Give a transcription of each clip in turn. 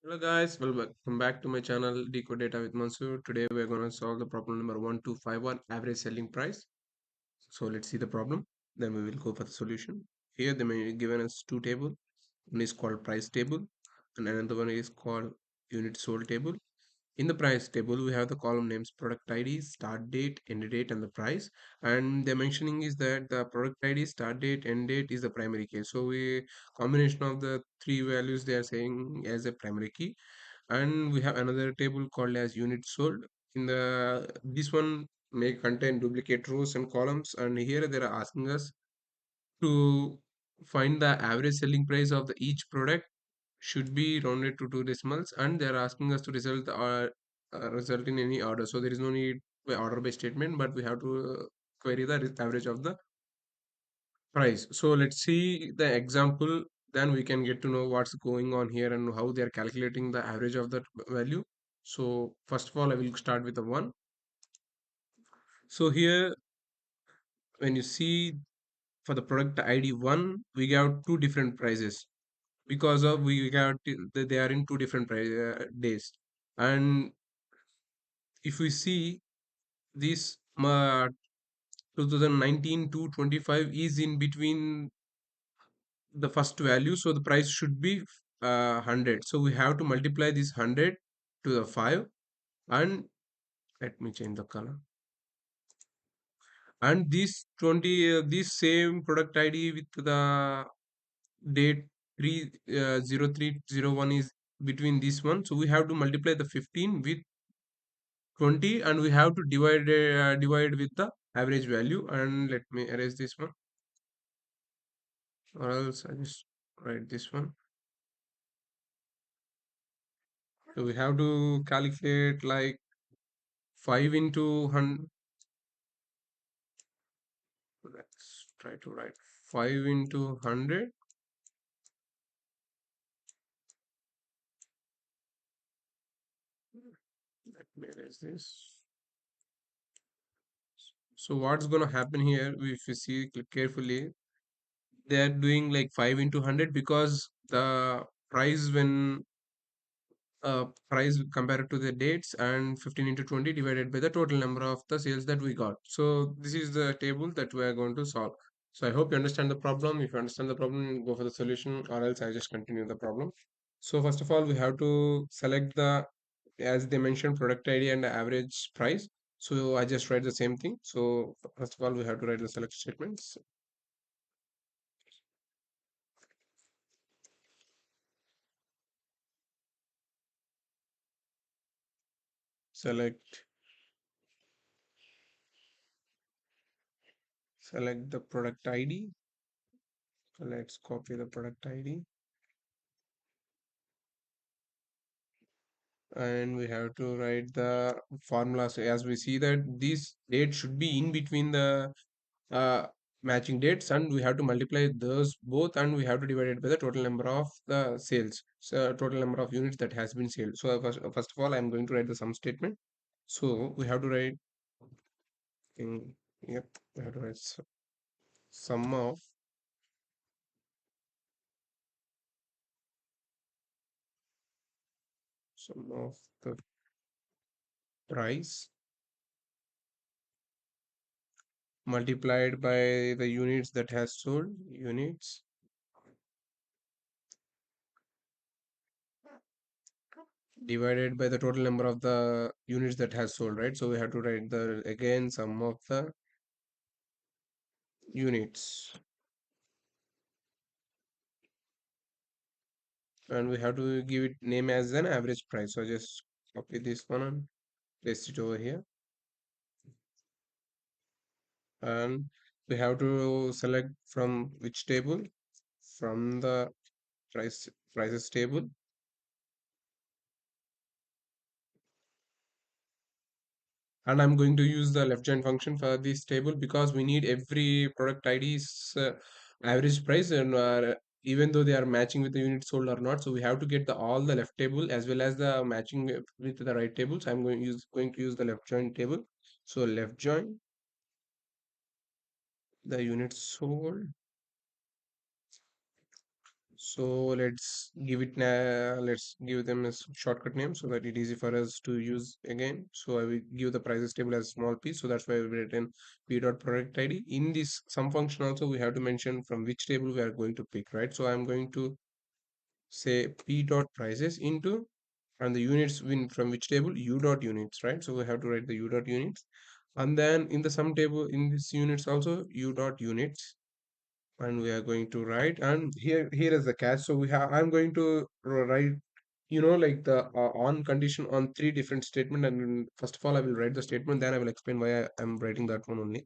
Hello guys, welcome back to my channel Decode Data with Mansur. Today we are going to solve the problem number 1251, average selling price. So let's see the problem, then we will go for the solution. Here they may given us two tables. One is called price table and another one is called unit sold table. In the price table, we have the column names product ID, start date, end date, and the price. And the mentioning is that the product ID, start date, end date is the primary key. So we combination of the three values they are saying as a primary key. And we have another table called as unit sold. In the this one may contain duplicate rows and columns. And here they are asking us to find the average selling price of the each product should be rounded to two decimals, and they are asking us to result in any order. So there is no need by order by statement, but we have to query the average of the price. So let's see the example, then we can get to know what's going on here and how they are calculating the average of that value. So first of all, I will start with the one. So here when you see for the product ID 1, we got two different prices because of we got they are in two different days. And if we see this 2019 to 25 is in between the first value, so the price should be 100. So we have to multiply this 100 to the 5, and let me change the color. And this 20 this same product ID with the date 30301 is between this one, so we have to multiply the 15 with 20, and we have to divide with the average value. And let me erase this one, or else I just write this one. So we have to calculate like 5 into 100. Let's try to write 5 into 100. Let me erase this. So what's going to happen here, if you see carefully, they are doing like 5 into 100 because the price when price compared to the dates, and 15 into 20 divided by the total number of the sales that we got. So this is the table that we are going to solve. So I hope you understand the problem. If you understand the problem, go for the solution, or else I just continue the problem. So first of all, we have to select the, as they mentioned, product ID and the average price. So I just write the same thing. So first of all, we have to write the select statements. Select select the product ID. So let's copy the product ID, and we have to write the formula. So as we see that this date should be in between the uh, matching dates, and we have to multiply those both, and we have to divide it by the total number of the sales, so total number of units that has been sold. So first of all, I'm going to write the sum statement. So we have to write in, yep, we have to write sum of the price multiplied by the units that has sold, units divided by the total number of the units that has sold, right? So we have to write the again sum of the units, and we have to give it name as an average price. So just copy this one and paste it over here, and we have to select from which table, from the prices table. And I'm going to use the left join function for this table because we need every product ID's average price, and even though they are matching with the unit sold or not, so we have to get the all the left table as well as the matching with the right table. So I'm going to use the left join table. So left join the unit sold So let's give them a shortcut name so that it easy for us to use again. So I will give the prices table as small p. So that's why we've written p dot product ID. In this sum function also we have to mention from which table we are going to pick, right? So I'm going to say p dot prices into, and the units win from which table, u dot units, right? So we have to write the u dot units, and then in the sum table in this units also u dot units, and we are going to write, and here is the catch. So we have, I'm going to write, like the on condition on three different statement. And first of all I will write the statement, then I will explain why I'm writing that one only.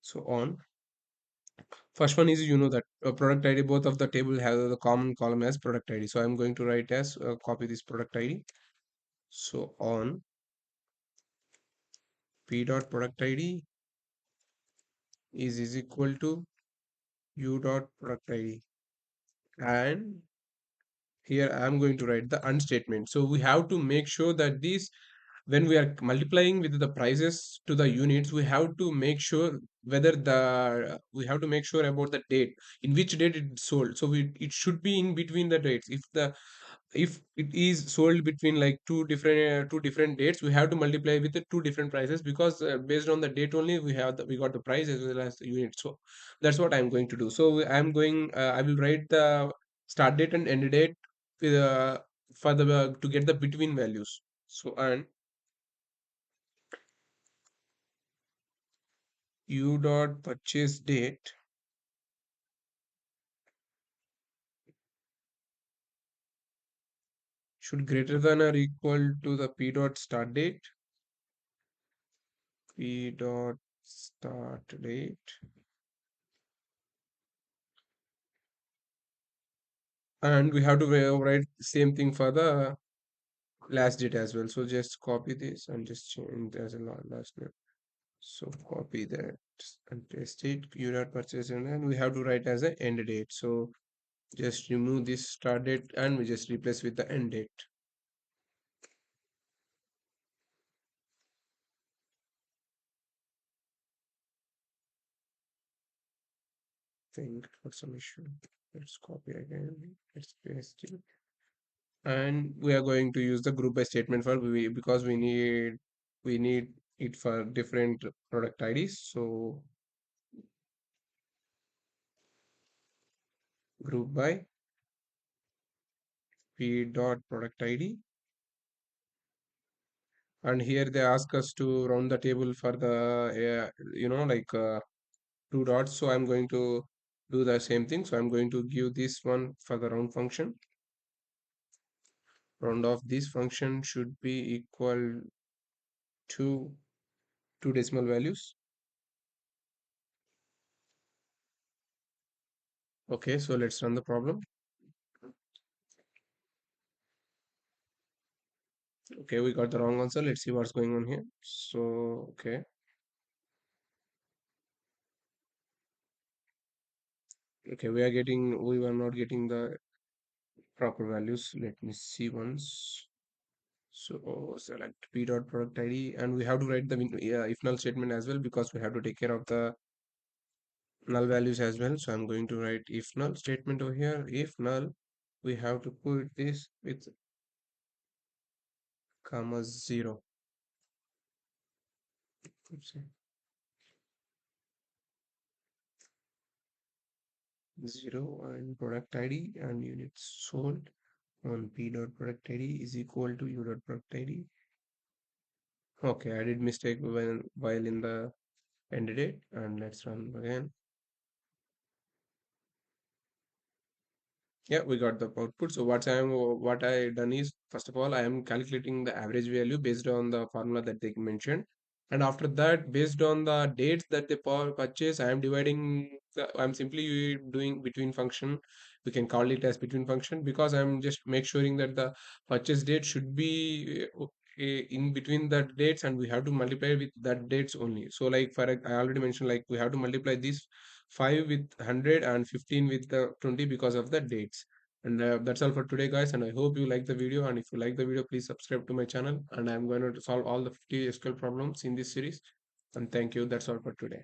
So on first one is, that product ID, both of the table have the common column as product ID, so I'm going to write as copy this product ID. So on p dot product ID is equal to u dot product ID, and here I am going to write the and statement. So we have to make sure that these, when we are multiplying with the prices to the units, we have to make sure whether we have to make sure about the date, in which date it's sold. So it should be in between the dates. If it is sold between like two different dates, we have to multiply with the two different prices, because based on the date only we got the price as well as the unit. So that's what I'm going to do. So I will write the start date and end date uh, for the to get the between values. So and u dot purchase date should greater than or equal to the p dot start date. P dot start date, and we have to write same thing for the last date as well. So just copy this and just change as a last name. So copy that and paste it. U dot purchase, and then we have to write as a end date. So just remove this start date and we just replace with the end date. Think for some issue. Let's copy again. Let's paste it. And we are going to use the group by statement for because we need it for different product IDs. So group by p dot product ID, and here they ask us to round the table for the like two dots. So I'm going to do the same thing. So I'm going to give this one for the round function. Round of this function should be equal to two decimal values. Okay, so let's run the problem. Okay, we got the wrong answer. Let's see what's going on here. So okay, we were not getting the proper values. Let me see once. So select p dot product ID, and we have to write the if null statement as well, because we have to take care of the null values as well. So I'm going to write if null statement over here. If null, we have to put this with comma 0. Oops, 0 and product ID and units sold on p dot product ID is equal to u dot product ID. Okay, I did mistake while in the end date, and let's run again. Yeah, we got the output. So what I done is, first of all, I am calculating the average value based on the formula that they mentioned, and after that, based on the dates that they purchase, I am dividing. I'm simply doing between function. We can call it as between function, because I'm just make suring that the purchase date should be in between the dates, and we have to multiply with that dates only. So like I already mentioned, like we have to multiply this 5 with 100 and 15 with the 20 because of the dates. And that's all for today, guys, and I hope you like the video. And if you like the video, please subscribe to my channel, and I'm going to solve all the 50 SQL problems in this series. And thank you. That's all for today.